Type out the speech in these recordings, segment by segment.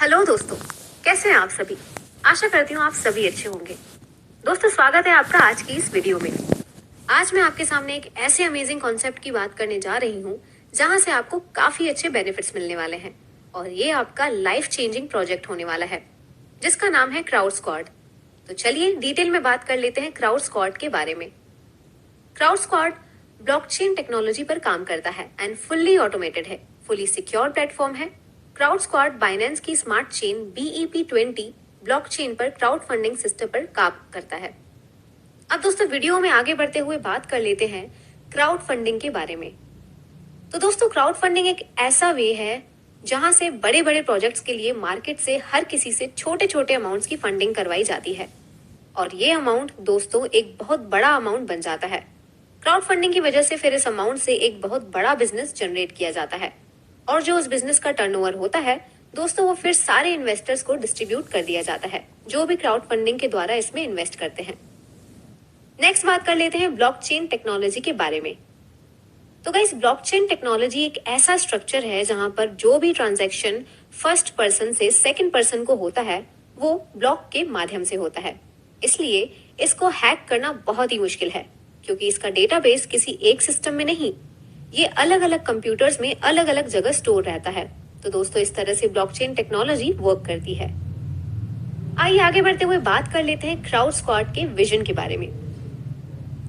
Hello दोस्तों, कैसे हैं आप सभी। आशा करती हूँ आप सभी अच्छे होंगे। दोस्तों, स्वागत है आपका आज की इस वीडियो में। आज मैं आपके सामने एक ऐसे अमेजिंग कॉन्सेप्ट की बात करने जा रही हूँ जहाँ से आपको काफी अच्छे बेनिफिट्स मिलने वाले हैं और ये आपका लाइफ चेंजिंग प्रोजेक्ट होने वाला है जिसका नाम है क्राउड स्क्वाड। तो चलिए डिटेल में बात कर लेते हैं क्राउड स्क्वाड के बारे में। क्राउड स्क्वाड ब्लॉकचेन टेक्नोलॉजी पर काम करता है एंड फुल्ली ऑटोमेटेड है, फुली सिक्योर प्लेटफॉर्म है। क्राउड स्क्वाड बाइनेंस की स्मार्ट चेन BEP20 ब्लॉकचेन पर क्राउड फंडिंग सिस्टम पर काम करता है। अब दोस्तों, वीडियो में आगे बढ़ते हुए बात कर लेते हैं क्राउड फंडिंग के बारे में। तो दोस्तों, क्राउड फंडिंग एक ऐसा वे है जहां से बड़े बड़े प्रोजेक्ट्स के लिए मार्केट से हर किसी से छोटे छोटे अमाउंट्स की फंडिंग करवाई जाती है और ये अमाउंट दोस्तों एक बहुत बड़ा अमाउंट बन जाता है। क्राउड फंडिंग की वजह से फिर इस अमाउंट से एक बहुत बड़ा बिजनेस जनरेट किया जाता है और जो उस बिजनेस का टर्नओवर होता है दोस्तों, वो फिर सारे इन्वेस्टर्स को डिस्ट्रीब्यूट कर दिया जाता है जो भी क्राउड फंडिंग के द्वारा इसमें इन्वेस्ट करते हैं। नेक्स्ट बात कर लेते हैं ब्लॉकचेन टेक्नोलॉजी के बारे में। तो गाइस, ब्लॉकचेन टेक्नोलॉजी एक ऐसा स्ट्रक्चर है जहां पर जो भी ट्रांजैक्शन फर्स्ट पर्सन से सेकंड पर्सन को होता है वो ब्लॉक के माध्यम से होता है। इसलिए इसको हैक करना बहुत ही मुश्किल है क्योंकि इसका डेटाबेस किसी एक सिस्टम में नहीं, ये अलग अलग कंप्यूटर्स में अलग अलग जगह स्टोर रहता है। तो दोस्तों, इस तरह से ब्लॉकचेन टेक्नोलॉजी वर्क करती है। आइए आगे बढ़ते हुए बात कर लेते हैं क्राउड स्क्वाड के विजन के बारे में।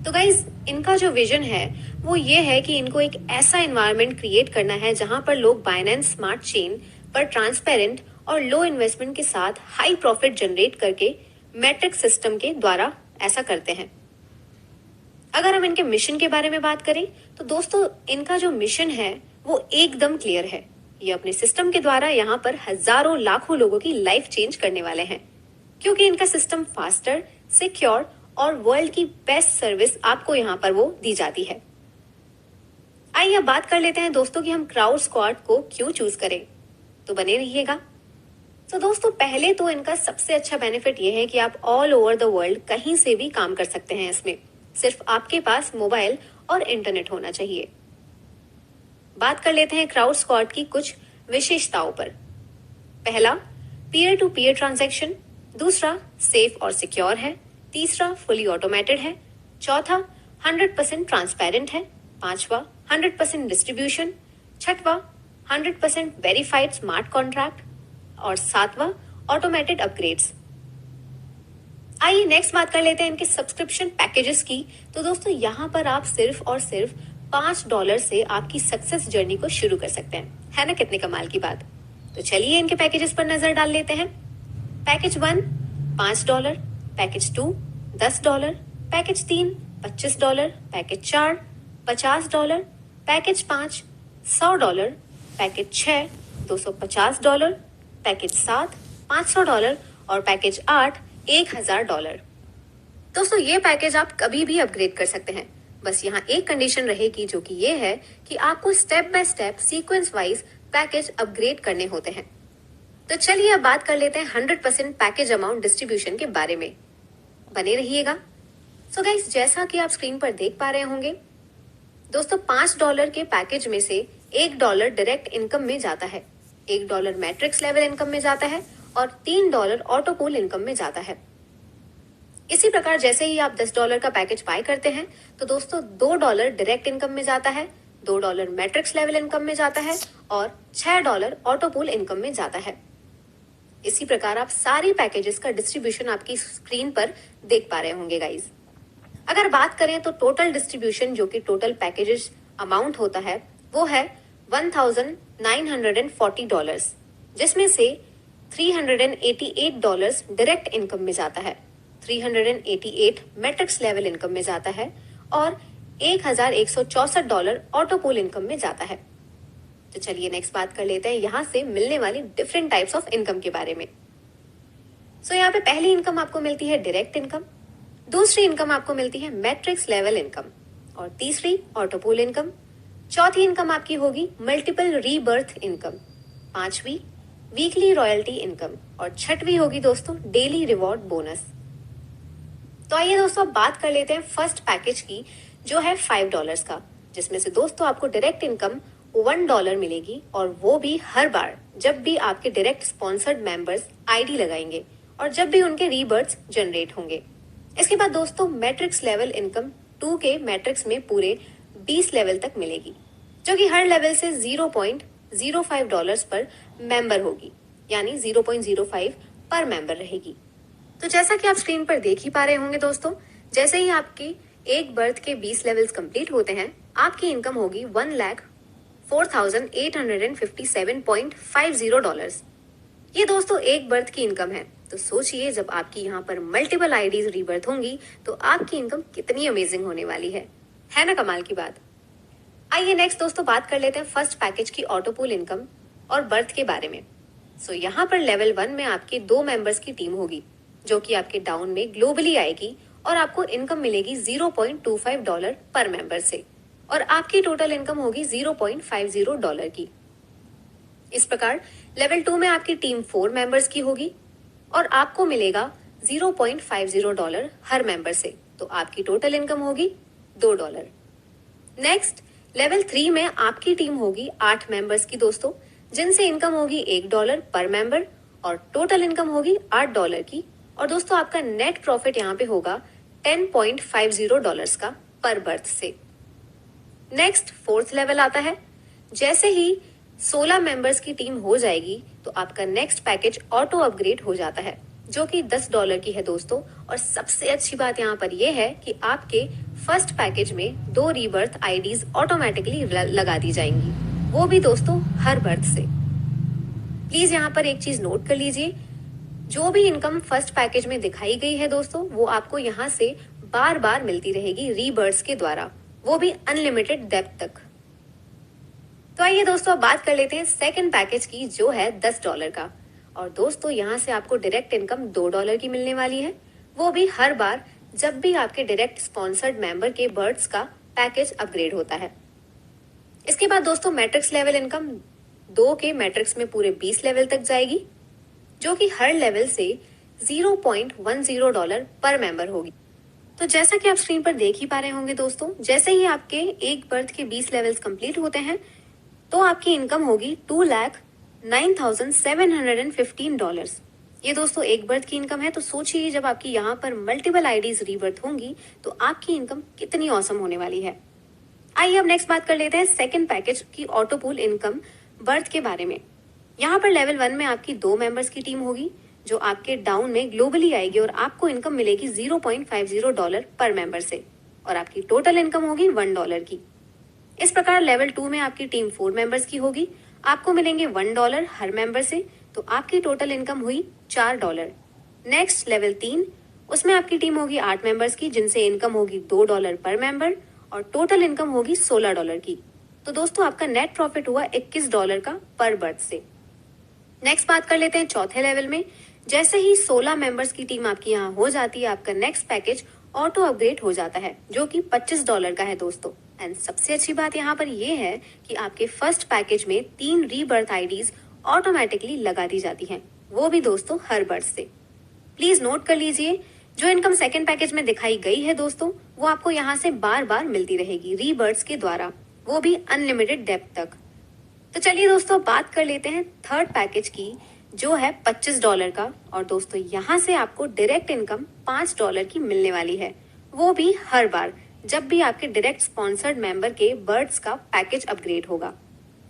तो गाइज, इनका जो विजन है वो ये है कि इनको एक ऐसा एनवायरनमेंट क्रिएट करना है जहां पर लोग बाइनेंस स्मार्ट चेन पर ट्रांसपेरेंट और लो इन्वेस्टमेंट के साथ हाई प्रॉफिट जनरेट करके मैट्रिक्स सिस्टम के द्वारा ऐसा करते हैं। अगर हम इनके मिशन के बारे में बात करें तो दोस्तों, इनका जो मिशन है वो एकदम क्लियर है। ये अपने सिस्टम के द्वारा यहाँ पर हजारों लाखों लोगों की लाइफ चेंज करने वाले हैं क्योंकि इनका सिस्टम फास्टर, सिक्योर और वर्ल्ड की बेस्ट सर्विस आपको यहाँ पर वो दी जाती है। आइए अब बात कर लेते हैं दोस्तों कि हम क्राउड स्क्वाड को क्यों चूज करें। तो बने रहिएगा। तो दोस्तों, पहले तो इनका सबसे अच्छा बेनिफिट ये है कि आप ऑल ओवर द वर्ल्ड कहीं से भी काम कर सकते हैं इसमें, सिर्फ आपके पास मोबाइल और इंटरनेट होना चाहिए। बात कर लेते हैं क्राउड स्क्वाड की कुछ विशेषताओं पर। पहला, पीयर टू पीयर ट्रांजैक्शन। दूसरा, सेफ और सिक्योर है। तीसरा, फुली ऑटोमेटेड है। चौथा, 100% ट्रांसपेरेंट है। पांचवा, 100% डिस्ट्रीब्यूशन। छठवा, 100% वेरीफाइड स्मार्ट कॉन्ट्रैक्ट और सातवां, ऑटोमेटेड अपग्रेड्स। आइए नेक्स्ट बात कर लेते हैं इनके सब्सक्रिप्शन पैकेजेस की। तो दोस्तों, यहाँ पर आप सिर्फ और सिर्फ $5 से आपकी सक्सेस जर्नी को शुरू कर सकते हैं। है ना कितने कमाल की बात। तो चलिए इनके पैकेजेस पर नजर डाल लेते हैं। Package 1 $5, package 2 $10, package 3 $25, package 4 $50, package 5 $100, package 6 $250, package 7 $500 और पैकेज 8 $1000। दोस्तों, ये पैकेज आप कभी भी अपग्रेड कर सकते हैं। बस यहाँ एक कंडीशन रहेगी जो कि ये है कि आपको step by step sequence wise package upgrade करने होते हैं। तो चलिए अब बात कर लेते हैं 100% पैकेज अमाउंट डिस्ट्रीब्यूशन के बारे में। बने रहिएगा। सो गाइस, जैसा कि आप स्क्रीन पर देख पा रहे होंगे दोस्तों, $5 के पैकेज में से $1 डायरेक्ट इनकम में जाता है, $1 मैट्रिक्स लेवल इनकम में जाता है और $3 ऑटो पूल इनकम में जाता है। इसी प्रकार जैसे ही आप $10 का पैकेज बाय करते हैं तो दोस्तों $2 डायरेक्ट इनकम में जाता है, $2 मैट्रिक्स लेवल इनकम में जाता है और $6 ऑटो पूल इनकम में जाता है। इसी प्रकार आप सारी पैकेजेस का डिस्ट्रीब्यूशन आपकी स्क्रीन पर देख पा रहे होंगे गाइज। अगर बात करें तो टोटल डिस्ट्रीब्यूशन जो कि टोटल पैकेजेस अमाउंट होता है वो है $1940, जिसमें से $388 डायरेक्ट इनकम में जाता है, 388 मैट्रिक्स लेवल इनकम में जाता है और $1164 ऑटो पूल इनकम में जाता है। तो चलिए नेक्स्ट बात कर लेते हैं यहाँ से मिलने वाली डिफरेंट टाइप्स ऑफ इनकम के बारे में। सो यहाँ पे पहली इनकम आपको मिलती है डायरेक्ट इनकम, दूसरी इनकम आपको मिलती है मैट्रिक्स लेवल इनकम और तीसरी ऑटो पूल इनकम। चौथी इनकम आपकी होगी मल्टीपल रीबर्थ इनकम, पांचवी वीकली रॉयल्टी इनकम और छठवीं होगी दोस्तों डेली रिवॉर्ड बोनस। तो आइए दोस्तों अब बात कर लेते हैं फर्स्ट पैकेज की जो है $5 का, जिसमें से दोस्तों आपको डायरेक्ट इनकम $1 मिलेगी, और वो भी हर बार जब भी आपके डायरेक्ट स्पॉन्सर्ड मेंबर्स आईडी लगाएंगे और जब भी उनके रीबर्ड्स जनरेट होंगे। इसके बाद दोस्तों मैट्रिक्स लेवल इनकम 2 के मैट्रिक्स में पूरे 20 लेवल तक मिलेगी, जो कि हर लेवल से $0.05 पर मेंबर होगी, यानी 0.05 पर मेंबर रहेगी। तो जैसा कि आप स्क्रीन पर देख ही पा रहे होंगे दोस्तों, जैसे ही आपकी एक बर्थ के 20 लेवल्स कंप्लीट होते हैं, आपकी इनकम होगी $1,04,857.50। ये दोस्तों एक बर्थ की इनकम है। तो सोचिए जब आपकी यहाँ पर मल्टीपल आईडीज रीबर्थ होंगी तो आपकी इनकम कितनी अमेजिंग होने वाली है ना कमाल की बात। आइए नेक्स्ट दोस्तों बात कर लेते हैं फर्स्ट पैकेज की ऑटोपूल इनकम और बर्थ के बारे में। यहाँ पर लेवल 1 में आपके 2 मेंबर्स की टीम होगी, जो कि आपके डाउन में ग्लोबली आएगी और आपको इनकम मिलेगी $0.25 पर मेंबर से, और आपकी टोटल इनकम होगी $0.50 की। इस प्रकार लेवल 2 में आपकी टीम 4 मेंबर्स की होगी और आपको मिलेगा $0.50 हर मेंबर से, तो आपकी टोटल इनकम होगी $2। नेक्स्ट लेवल 3 में आपकी टीम होगी 8 मेंबर्स की दोस्तों, जिनसे इनकम होगी $1 पर मेंबर और टोटल इनकम होगी $8 की। और दोस्तों आपका नेट प्रॉफिट यहाँ पे होगा $10.50 का पर बर्थ से। नेक्स्ट फोर्थ लेवल आता है। जैसे ही 16 मेंबर्स की टीम हो जाएगी तो आपका नेक्स्ट पैकेज ऑटो अपग्रेड हो जाता है, जो कि $10 की है दोस्तों। और सबसे अच्छी बात यहाँ पर यह है कि आपके फर्स्ट पैकेज में 2 रीबर्थ आईडीज ऑटोमेटिकली लगा दी जाएंगी, वो भी दोस्तों हर बर्थ से। प्लीज यहाँ पर एक चीज नोट कर लीजिए, जो भी इनकम फर्स्ट पैकेज में दिखाई गई है दोस्तों, वो आपको यहाँ से बार बार मिलती रहेगी रीबर्थ्स के द्वारा, वो भी अनलिमिटेड डेप्थ तक। तो आइए दोस्तों अब बात कर लेते हैं सेकंड पैकेज की, जो है $10 का। और दोस्तों यहाँ से आपको डायरेक्ट इनकम $2 की मिलने वाली है, वो भी हर बार जब भी आपके डायरेक्ट स्पॉन्सर्ड मेंबर के बर्ड्स का पैकेज अपग्रेड होता है। इसके बाद दोस्तों मैट्रिक्स लेवल इनकम 2 के मैट्रिक्स में पूरे 20 लेवल तक जाएगी, जो कि हर लेवल से $0.10 पर मेंबर होगी। तो जैसा कि आप स्क्रीन पर देख ही पा रहे होंगे दोस्तों, जैसे ही आपके एक बर्थ के 20 लेवल्स कंप्लीट होते हैं तो आपकी इनकम होगी $2,09,715। ये दोस्तों एक बर्थ की इनकम है। तो सोचिए जब आपकी यहाँ पर मल्टीपल आईडीज रीबर्थ होंगी तो आपकी इनकम कितनी औसम होने वाली है। आइए अब नेक्स्ट बात कर लेते हैं सेकंड पैकेज की ऑटोपूल इनकम बर्थ के बारे में। यहाँ पर लेवल 1 में आपकी 2 मेंबर्स की टीम होगी, जो आपके डाउन में ग्लोबली आएगी और आपको इनकम मिलेगी $0.50 पर मेंबर से, और आपकी टोटल इनकम होगी $1 की। इस प्रकार लेवल 2 में आपकी टीम 4 मेंबर्स की होगी, आपको मिलेंगे $1 हर मेंबर से, तो आपकी टोटल इनकम हुई $4। नेक्स्ट लेवल 3, उसमें आपकी टीम होगी 8 मेंबर्स की, जिनसे इनकम होगी $2 पर मेंबर और टोटल इनकम होगी $16 की। तो दोस्तों आपका नेट प्रॉफिट हुआ $21 का पर बर्थ से। नेक्स्ट बात कर लेते हैं चौथे लेवल में। जैसे ही 16 मेंबर्स की टीम आपकी यहाँ हो जाती है, आपका नेक्स्ट पैकेज ऑटो अपग्रेड हो जाता है, जो कि $25 का है दोस्तों। एंड सबसे अच्छी बात यहाँ पर यह है कि आपके फर्स्ट पैकेज में 3 रीबर्थ आईडीज ऑटोमेटिकली लगा दी जाती हैं, वो भी दोस्तों हर बर्थ से। प्लीज नोट कर लीजिए, जो इनकम सेकंड पैकेज में दिखाई गई है दोस्तों, वो आपको यहाँ से बार बार मिलती रहेगी रीबर्थ्स के द्वारा, वो भी अनलिमिटेड डेप्थ तक। तो चलिए दोस्तों बात कर लेते हैं थर्ड पैकेज की, जो है $25 का। और दोस्तों यहाँ से आपको डायरेक्ट इनकम $5 की मिलने वाली है, वो भी हर बार जब भी आपके डायरेक्ट स्पॉन्सर्ड मेंबर के बर्ड्स का पैकेज अपग्रेड होगा।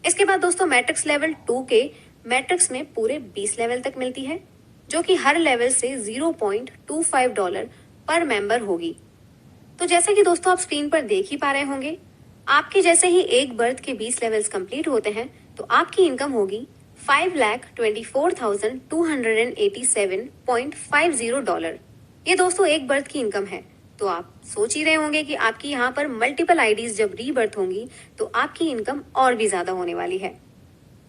इसके बाद दोस्तों मैट्रिक्स लेवल 2 के मैट्रिक्स में पूरे 20 लेवल तक मिलती है, जो कि हर लेवल से $0.25 पर मेंबर होगी। तो जैसे कि दोस्तों आप स्क्रीन पर देख ही पा रहे होंगे, आपके जैसे ही एक बर्थ के 20 लेवल्स कंप्लीट होते हैं तो आपकी इनकम होगी $5,24,287.50। ये दोस्तों एक बर्थ की इनकम है। तो आप सोच ही रहे होंगे कि आपकी यहाँ पर मल्टीपल आईडीज जब रीबर्थ होंगी तो आपकी इनकम और भी ज्यादा होने वाली है।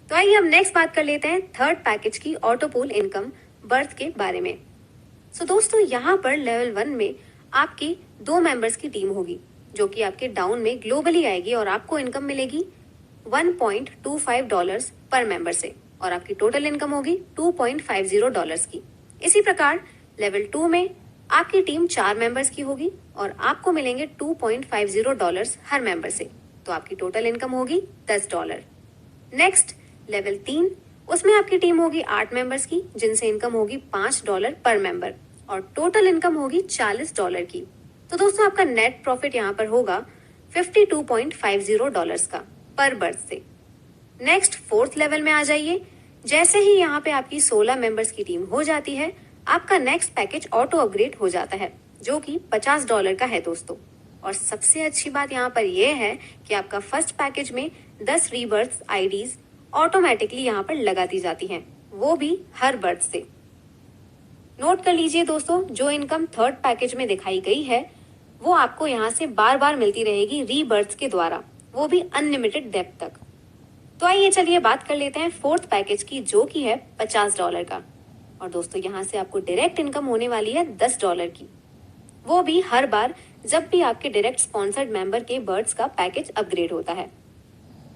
तो आइए अब नेक्स्ट बात कर लेते हैं थर्ड पैकेज की ऑटोपूल इनकम बर्थ के बारे में। दोस्तों यहाँ पर लेवल 1 में आपकी 2 मेंबर्स की टीम होगी, जो कि आपके डाउन में ग्लोबली आएगी और आपको इनकम मिलेगी $1.25 पर मेंबर से, और आपकी टोटल इनकम होगी $2.50 की। इसी प्रकार लेवल 2 में आपकी टीम 4 मेंबर्स की होगी और आपको मिलेंगे $2.50 हर मेंबर से, तो आपकी टोटल इनकम होगी $10। नेक्स्ट लेवल 3, उसमें आपकी टीम होगी 8 मेंबर्स की, जिनसे इनकम होगी $5 पर मेंबर और टोटल इनकम होगी $40 की। तो दोस्तों आपका नेट प्रॉफिट यहाँ पर होगा $52.50 का पर बर्थ से। नेक्स्ट फोर्थ लेवल में आ जाइए। जैसे ही यहाँ पे आपकी 16 मेंबर्स की टीम हो जाती है, आपका नेक्स्ट पैकेज ऑटो अपग्रेड हो जाता है, जो कि $50 का है दोस्तों। और सबसे अच्छी बात यहाँ पर यह है कि आपका फर्स्ट पैकेज में 10 रीबर्थ आईडीज ऑटोमेटिकली यहाँ पर लगा दी जाती हैं, वो भी हर बर्थ से। नोट कर लीजिए दोस्तों, जो इनकम थर्ड पैकेज में दिखाई गई है वो आपको यहाँ से बार बार मिलती रहेगी रीबर्थ के द्वारा, वो भी अनलिमिटेड डेप्थ तक। तो आइए चलिए बात कर लेते हैं फोर्थ पैकेज की, जो की है $50 का। और दोस्तों यहाँ से आपको डायरेक्ट इनकम होने वाली है $10 की, वो भी हर बार जब भी आपके डायरेक्ट स्पॉन्सर्ड मेंबर के बर्ड्स का पैकेज अपग्रेड होता है।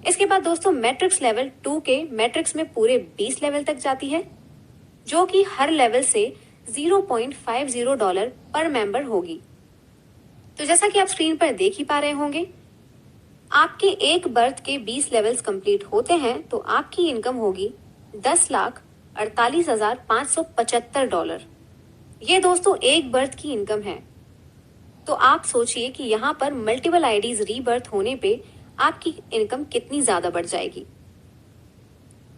इसके बाद दोस्तों मैट्रिक्स लेवल 2 के मैट्रिक्स में पूरे 20 लेवल तक जाती है, जो कि हर लेवल से $0.50 पर मेंबर होगी। तो जैसा कि आप स्क्रीन पर देख ही पा रहे होंगे, आपके एक बर्थ के 20 लेवल्स कंप्लीट होते हैं तो आपकी इनकम होगी $10,48,575। ये दोस्तों एक बर्थ की इनकम है। तो आप सोचिए कि यहाँ पर मल्टीपल आईडीज रीबर्थ होने पे आपकी इनकम कितनी ज्यादा बढ़ जाएगी।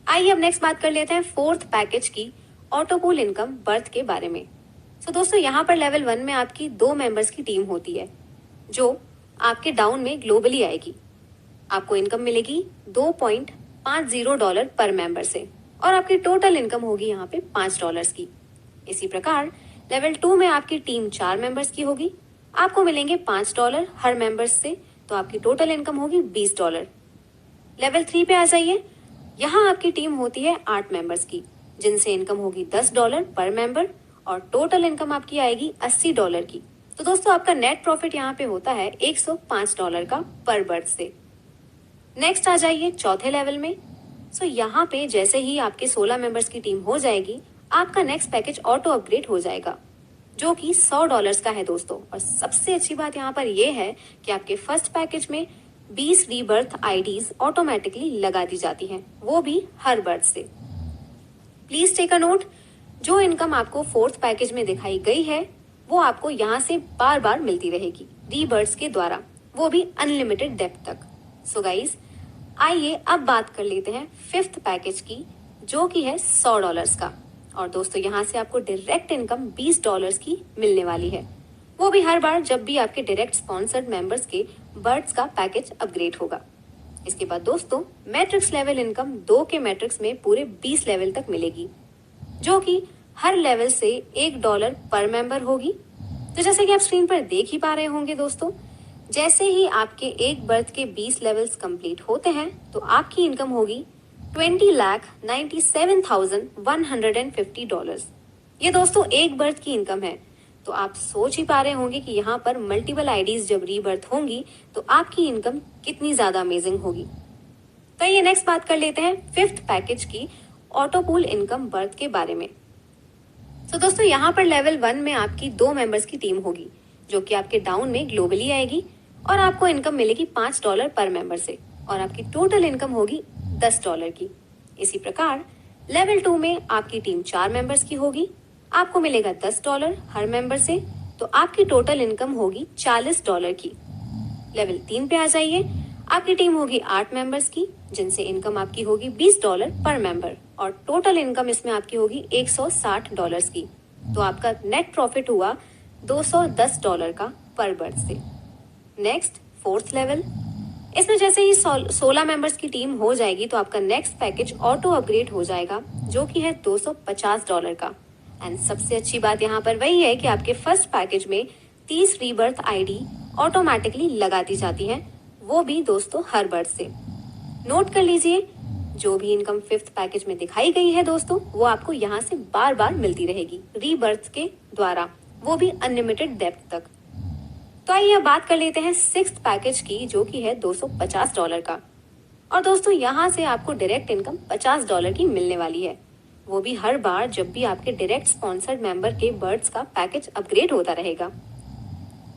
आइए अब नेक्स्ट बात कर लेते हैं फोर्थ पैकेज की ऑटोपूल इनकम बर्थ के बारे में। तो दोस्तों यहाँ पर लेवल 1 में आपकी 2 मेंबर्स की टीम होती है, जो आपके डाउन में ग्लोबली आएगी। आपको इनकम मिलेगी $2.50 पर मेंबर से और आपकी टोटल इनकम होगी यहाँ पे $5 की। इसी प्रकार लेवल 2 में आपकी टीम 4 मेंबर्स की होगी, आपको मिलेंगे $5 हर मेंबर्स से, तो आपकी टोटल इनकम होगी $20। लेवल 3 पे आ जाइए। यहाँ आपकी टीम होती है 8 मेंबर्स की, जिनसे इनकम होगी $10 पर मेंबर और टोटल इनकम आपकी आएगी $80 की। तो दोस्तों आपका नेट प्रॉफिट यहाँ पे होता है $105 का पर बर्थ से। नेक्स्ट आ जाइए चौथे लेवल में। सो यहाँ पे जैसे ही आपके 16 मेंबर्स की टीम हो जाएगी, आपका नेक्स्ट पैकेज ऑटो अपग्रेड हो जाएगा, जो कि $100 का है दोस्तों। और सबसे अच्छी बात यहाँ पर यह है कि आपके फर्स्ट पैकेज में 20 रीबर्थ आईडीज ऑटोमेटिकली लगा दी जाती हैं, वो भी हर बर्थ से। प्लीज टेक अ नोट, जो इनकम आपको फोर्थ पैकेज में दिखाई गई है वो आपको यहाँ से बार बार मिलती रहेगी रीबर्थ के द्वारा, वो भी अनलिमिटेड डेप्थ तक। सो गाइज आइए अब बात कर लेते हैं फिफ्थ पैकेज की, जो की है $100 का। और दोस्तों यहाँ से आपको डायरेक्ट इनकम $20 की मिलने वाली है, वो भी हर बार जब भी आपके डायरेक्ट स्पॉन्सर्ड मेंबर्स के बर्ड्स का पैकेज अपग्रेड होगा। इसके बाद दोस्तों मैट्रिक्स लेवल इनकम 2 के मैट्रिक्स में पूरे 20 लेवल तक मिलेगी, जो कि हर लेवल से $1 पर मेंबर होगी। तो जैसे कि आप स्क्रीन पर देख ही पा रहे होंगे दोस्तों, जैसे ही आपके एक बर्थ के 20 लेवल्स कंप्लीट होते हैं तो आपकी इनकम होगी $20,97,150। ये दोस्तों एक बर्थ की इनकम है। तो आप सोच ही पा रहे होंगे कि यहाँ पर मल्टीपल आईडीज जब रीबर्थ होंगी तो आपकी इनकम कितनी ज्यादा अमेजिंग होगी। तो ये नेक्स्ट बात कर लेते हैं फिफ्थ पैकेज की ऑटोपूल इनकम बर्थ के बारे में। तो दोस्तों यहाँ पर लेवल 1 में आपकी 2 मेंबर्स की टीम होगी, जो कि आपके डाउन में ग्लोबली आएगी और आपको इनकम मिलेगी $5 पर मेंबर से और आपकी टोटल इनकम होगी $10 की। इसी प्रकार लेवल 2 में आपकी टीम 4 मेंबर्स की होगी, आपको मिलेगा $10 हर मेंबर से, तो आपकी टोटल इनकम होगी $40 की। लेवल 3 पे आ जाइए। आपकी टीम होगी 8 मेंबर्स की, जिनसे इनकम आपकी होगी $20 पर मेंबर और टोटल इनकम इसमें आपकी होगी $160 की। तो आपका नेट प्रॉफिट हुआ $210 का पर बर्थ से। नेक्स्ट फोर्थ लेवल, इसमें जैसे ही 16 मेंबर्स की टीम हो जाएगी तो आपका नेक्स्ट पैकेज ऑटो अपग्रेड हो जाएगा, जो कि है $250 का। एंड सबसे अच्छी बात यहाँ पर वही है कि आपके फर्स्ट पैकेज में 30 रीबर्थ आईडी ऑटोमेटिकली लगा दी जाती है, वो भी दोस्तों हर बर्थ से। नोट कर लीजिए, जो भी इनकम फिफ्थ पैकेज में दिखाई गई है दोस्तों, वो आपको यहाँ से बार बार मिलती रहेगी रीबर्थ के द्वारा, वो भी अनलिमिटेड डेप्थ तक। तो आइए अब बात कर लेते हैं सिक्स्थ पैकेज की, जो कि है $250 का। और दोस्तों यहाँ से आपको डायरेक्ट इनकम $50 की मिलने वाली है, वो भी हर बार जब भी आपके डायरेक्ट स्पॉन्सर्ड मेंबर के बर्ड्स का पैकेज अपग्रेड होता रहेगा।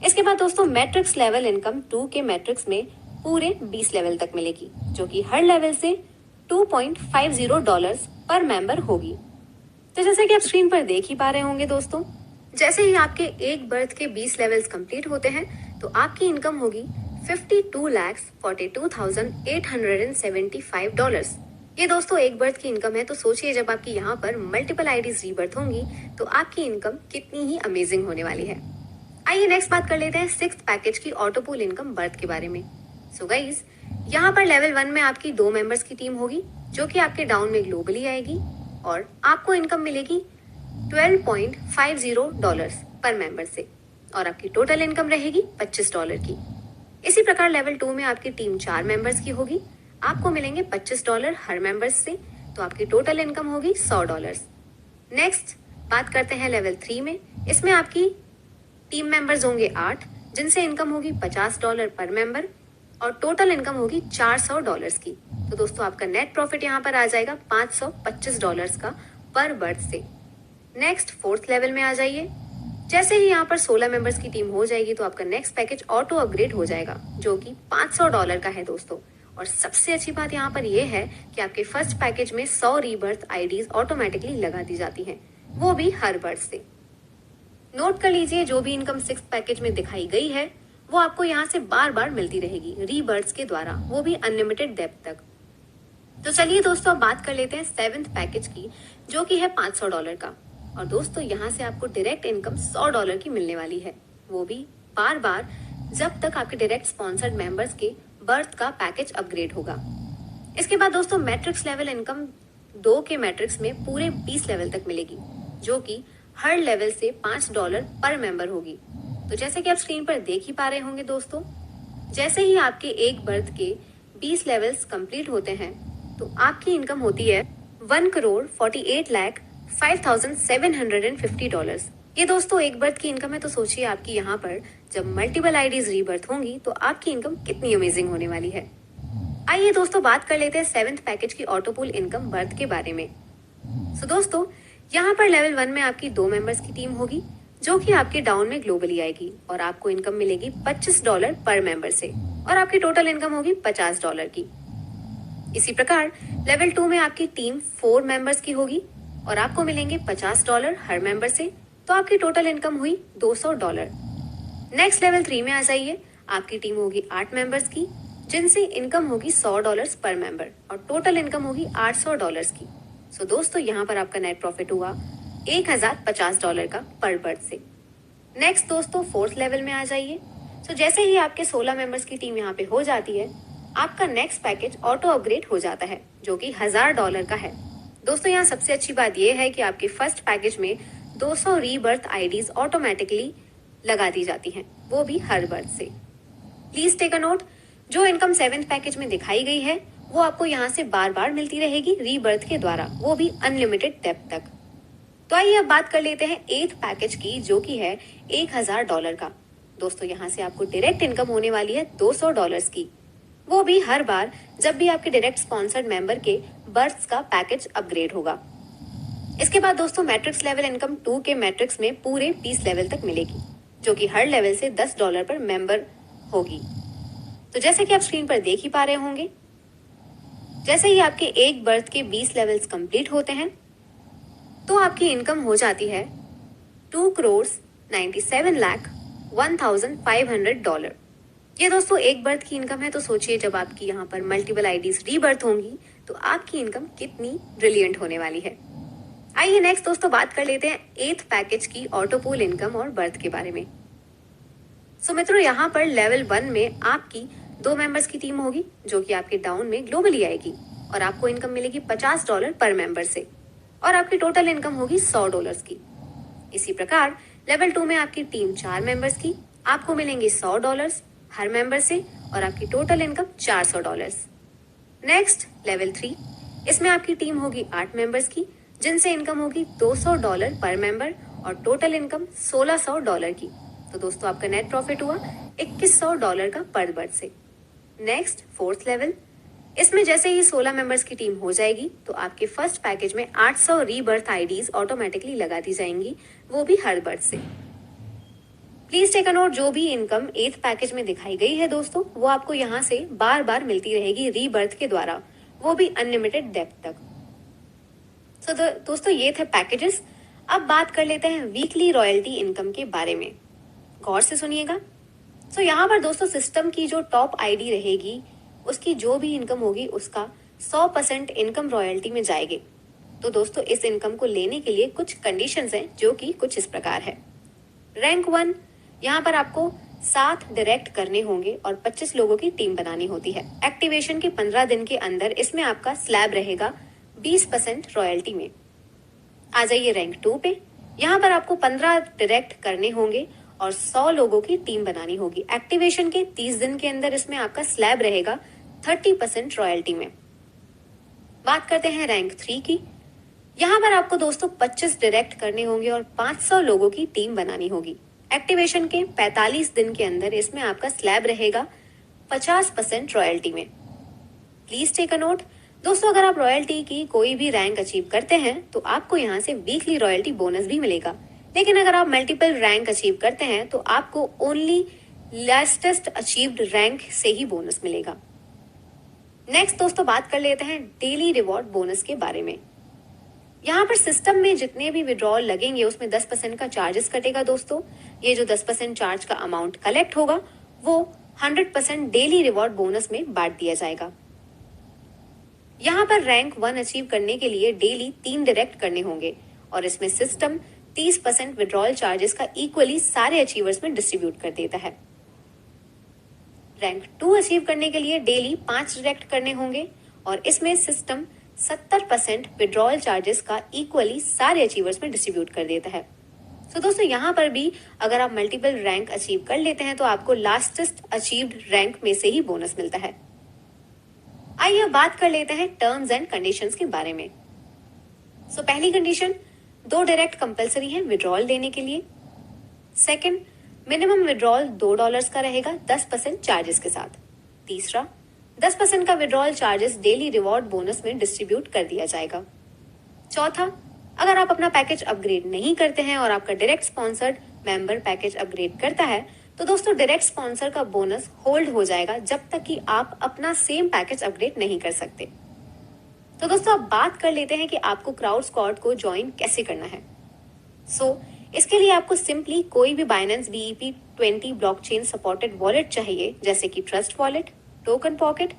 इसके बाद दोस्तों मैट्रिक्स लेवल इनकम 2 के मैट्रिक्स में पूरे 20 लेवल तक मिलेगी, जो कि हर लेवल से $2.50 पर मेंबर होगी। तो जैसे कि आप स्क्रीन पर देख ही पा रहे होंगे दोस्तों, जैसे ही आपके एक बर्थ के 20 लेवल्स कंप्लीट होते हैं तो आपकी इनकम होगी $52,42,875। ये दोस्तों एक बर्थ की इनकम है, तो सोचिए जब आपकी यहाँ पर मल्टीपल आईडीज रीबर्थ होंगी तो आपकी इनकम कितनी ही अमेजिंग होने वाली है। आइए नेक्स्ट बात कर लेते हैं सिक्स्थ पैकेज की ऑटोपूल इनकम बर्थ के बारे में। सो गाइस, यहाँ पर लेवल 1 में आपकी 2 मेंबर्स की टीम होगी जो कि आपके डाउन में ग्लोबली आएगी और आपको इनकम मिलेगी $12.50 पर मेंबर से और आपकी टोटल इनकम रहेगी $25 की। इसी प्रकार लेवल 2 में आपकी टीम 4 मेंबर्स की होगी, आपको मिलेंगे $25 हर मेंबर्स से, तो आपकी टोटल इनकम होगी $100। नेक्स्ट बात करते हैं लेवल 3 में। इसमें आपकी टीम मेंबर्स होंगे 8, जिनसे इनकम होगी $50 पर मेंबर और टोटल इनकम होगी $400 की। तो दोस्तों आपका नेट प्रॉफिट यहाँ पर आ जाएगा $525 का पर बर्थ से। नेक्स्ट फोर्थ लेवल में आ जाइए। जैसे ही यहाँ पर 16 मेंबर्स की टीम हो जाएगी तो आपका नेक्स्ट पैकेज ऑटो अपग्रेड हो जाएगा जो कि $500 का है दोस्तों। और सबसे अच्छी बात यहाँ पर यह है कि आपके फर्स्ट पैकेज में 100 रीबर्थ आईडीज ऑटोमेटिकली लगा दी जाती हैं, वो भी हर बर्थ से। नोट कर लीजिए, जो भी इनकम सिक्स्थ पैकेज में दिखाई गई है वो आपको यहाँ से बार बार मिलती रहेगी रीबर्थ्स के द्वारा, वो भी अनलिमिटेड डेप्थ तक। तो चलिए दोस्तों अब बात कर लेते हैं सेवेंथ पैकेज की, जो कि है $500 का। और दोस्तों यहाँ से आपको डायरेक्ट इनकम $100 की मिलने वाली है, वो भी बार बार जब तक आपके डायरेक्ट स्पॉन्सर्ड मेंबर्स के बर्थ का पैकेज अपग्रेड होगा। इसके बाद दोस्तों मैट्रिक्स लेवल इनकम 2 के मैट्रिक्स में पूरे 20 लेवल तक मिलेगी, जो कि हर लेवल से $5 पर मेंबर होगी। तो जैसे कि आप स्क्रीन पर देख ही पा रहे होंगे दोस्तों, जैसे ही आपके एक बर्थ के 20 लेवल्स कंप्लीट होते हैं तो आपकी इनकम होती है $1,48,05,750। ये दोस्तों एक बर्थ की इनकम है, तो सोचिए आपकी यहाँ पर जब मल्टीपल आईडीज रीबर्थ होंगी तो आपकी इनकम कितनी अमेजिंग होने वाली है। आइए दोस्तों बात कर लेते हैं सेवेंथ पैकेज की ऑटोपूल इनकम बर्थ के बारे में। सो दोस्तों यहाँ पर लेवल 1 में आपकी 2 मेंबर्स की टीम होगी जो कि आपके डाउन में ग्लोबली आएगी और आपको इनकम मिलेगी $25 पर मेंबर से और आपकी टोटल इनकम होगी $50 की। इसी प्रकार लेवल 2 में आपकी टीम 4 मेंबर्स की होगी और आपको मिलेंगे $50 हर मेंबर से, तो आपकी टोटल इनकम हुई $200। नेक्स्ट लेवल 3 में आ जाइए। आपकी टीम होगी 8 मेंबर्स की, जिनसे इनकम होगी $100 पर मेंबर और टोटल इनकम होगी $800 की। सो दोस्तों यहाँ पर आपका नेट प्रॉफिट हुआ $1,050 का पर बर्थ से। नेक्स्ट दोस्तों फोर्थ लेवल में आ जाइए। सो जैसे ही आपके 16 मेंबर्स की टीम यहाँ पे हो जाती है, आपका नेक्स्ट पैकेज ऑटो अपग्रेड हो जाता है जो कि $1,000 का है। दोस्तों यहाँ सबसे अच्छी बात यह है कि आपके फर्स्ट पैकेज में 200 रीबर्थ आईडीज ऑटोमेटिकली लगा दी जाती हैं, वो भी हर बर्थ से। प्लीज टेक अ नोट, जो इनकम सेवेंथ पैकेज में दिखाई गई है वो आपको यहाँ से बार बार मिलती रहेगी रीबर्थ के द्वारा, वो भी अनलिमिटेड डेप्थ तक। तो आइए अब बात कर लेते हैं एथ पैकेज की, जो कि है $1,000 का। दोस्तों यहाँ से आपको डायरेक्ट इनकम होने वाली है $200 की, वो भी हर बार जब भी आपके डायरेक्ट स्पॉन्सर्ड मेंबर के बर्थ का पैकेज अपग्रेड होगा। इसके बाद दोस्तों मैट्रिक्स लेवल इनकम 2 के मैट्रिक्स में पूरे 20 लेवल तक मिलेगी, जो कि हर लेवल से $10 पर मेंबर होगी। तो जैसे कि आप स्क्रीन पर देख ही पा रहे होंगे, जैसे ही आपके एक बर्थ के 20 लेवल्स कंप्लीट होते हैं तो आपकी इनकम हो जाती है $2,97,01,500। ये दोस्तों एक बर्थ की इनकम है, तो सोचिए जब आपकी यहाँ पर मल्टीपल आईडीज रीबर्थ होंगी तो आपकी इनकम कितनी ब्रिलियंट होने वाली है। आइए नेक्स्ट दोस्तों बात कर लेते हैं एथ पैकेज की ऑटोपूल इनकम और बर्थ के बारे में। सो मित्रों यहाँ पर लेवल 1 में आपकी 2 मेंबर्स की टीम होगी जो कि आपके डाउन में ग्लोबली आएगी और आपको इनकम मिलेगी $50 पर मेंबर से और आपकी टोटल इनकम होगी $100 की। इसी प्रकार लेवल 2 में आपकी टीम 4 मेंबर्स की, आपको मिलेंगे $100 हर मेंबर से और आपकी टोटल इनकम $400। नेक्स्ट लेवल 3, इसमें आपकी टीम होगी 8 मेंबर्स की, जिनसे इनकम होगी $200 पर मेंबर और टोटल इनकम $1,600 की। तो दोस्तों आपका नेट प्रॉफिट हुआ $2,100 का पर बर्थ से। नेक्स्ट फोर्थ लेवल, इसमें जैसे ही 16 मेंबर्स की टीम हो जाएगी तो आपके फर्स्ट पैकेज में 800 रीबर्थ आईडीज ऑटोमेटिकली लगा दी जाएंगी, वो भी हर बर्थ से। प्लीज टेक अ नोट, जो भी इनकम एथ पैकेज में दिखाई गई है दोस्तों, वो आपको यहाँ से बार बार मिलती रहेगी रीबर्थ के द्वारा, वो भी अनलिमिटेड डेप्थ तक। तो दोस्तों ये थे पैकेजेस। अब बात कर लेते हैं वीकली रॉयल्टी इनकम के बारे में। गौर से सुनिएगा। तो यहाँ पर दोस्तों सिस्टम की जो टॉप आईडी रहेगी उसकी जो भी इनकम होगी उसका 100% इनकम रॉयल्टी में जाएगी। तो दोस्तों इस इनकम को लेने के लिए कुछ कंडीशंस हैं जो कि कुछ इस प्रकार है। रैंक 1, यहाँ पर आपको 7 डायरेक्ट करने होंगे और 25 लोगों की टीम बनानी होती है। एक्टिवेशन के 15 दिन के अंदर इसमें आपका स्लैब रहेगा 20% रॉयल्टी में। आ जाइए रैंक 2 पे। यहाँ पर आपको 15 डायरेक्ट करने होंगे और 100 लोगों की टीम बनानी होगी। एक्टिवेशन के 30 दिन के अंदर इसमें आपका स्लैब रहेगा 30% रॉयल्टी में। बात करते हैं रैंक 3 की। यहाँ पर आपको दोस्तों 25 डायरेक्ट करने होंगे और 500 लोगों की टीम बनानी होगी। एक्टिवेशन के 45 दिन के अंदर इसमें आपका स्लैब रहेगा 50% रॉयल्टी में। प्लीज टेक अ नोट दोस्तों, अगर आप रॉयल्टी की कोई भी रैंक अचीव करते हैं तो आपको यहाँ से वीकली रॉयल्टी बोनस भी मिलेगा। लेकिन अगर आप मल्टीपल रैंक अचीव करते हैं तो आपको ओनली लास्टेस्ट अचीव्ड रैंक से ही बोनस मिलेगा। नेक्स्ट दोस्तों बात कर लेते हैं डेली रिवॉर्ड बोनस के बारे में। यहाँ पर सिस्टम में जितने भी विड्रॉल लगेंगे उसमें 10% का चार्जेस कटेगा दोस्तों। ये जो 10% चार्ज का अमाउंट कलेक्ट होगा वो 100% डेली रिवॉर्ड बोनस में बांट दिया जाएगा। यहाँ पर रैंक 1 अचीव करने के लिए डेली 3 डायरेक्ट करने होंगे और इसमें सिस्टम 30% विड्रॉल चार्जेस का इक्वली सारे अचीवर्स में डिस्ट्रीब्यूट कर देता है। रैंक 2 अचीव करने के लिए डेली 5 डायरेक्ट करने होंगे और इसमें सिस्टम 70% विड्रॉल चार्जेस का इक्वली सारे अचीवर्स में डिस्ट्रीब्यूट कर देता है। तो दोस्तों यहाँ पर भी अगर आप मल्टीपल रैंक अचीव कर लेते हैं तो आपको लास्टेस्ट अचीव्ड रैंक में से ही बोनस मिलता है। आइए अब बात कर लेते हैं टर्म्स एंड कंडीशंस के बारे में। पहली कंडीशन, 2 डायरेक्ट कंपलसरी है विड्रॉल देने के लिए। सेकंड, मिनिमम विड्रॉल $2 का रहेगा 10% चार्जेस के साथ। तीसरा, 10% का withdrawal charges daily reward bonus में डिस्ट्रीब्यूट कर दिया जाएगा। चौथा, अगर आप अपना पैकेज अपग्रेड नहीं करते हैं और आपका direct sponsored member package upgrade करता है तो दोस्तों डायरेक्ट स्पॉन्सर का बोनस होल्ड हो जाएगा जब तक कि आप अपना सेम पैकेज अपग्रेड नहीं कर सकते। तो दोस्तों अब बात कर लेते हैं कि आपको क्राउड स्क्वाड को ज्वाइन कैसे करना है। इसके लिए आपको सिंपली कोई भी Binance BEP20 blockchain supported wallet चाहिए, जैसे कि trust wallet, token pocket,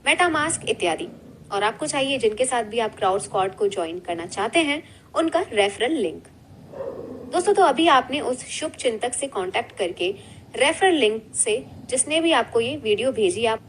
MetaMask इत्यादि। और आपको चाहिए जिनके साथ भी आप क्राउड स्क्वाड को ज्वाइन करना चाहते हैं उनका रेफरल लिंक। दोस्तों तो अभी आपने उस शुभ चिंतक से कांटेक्ट करके रेफरल लिंक से जिसने भी आपको ये वीडियो भेजी आप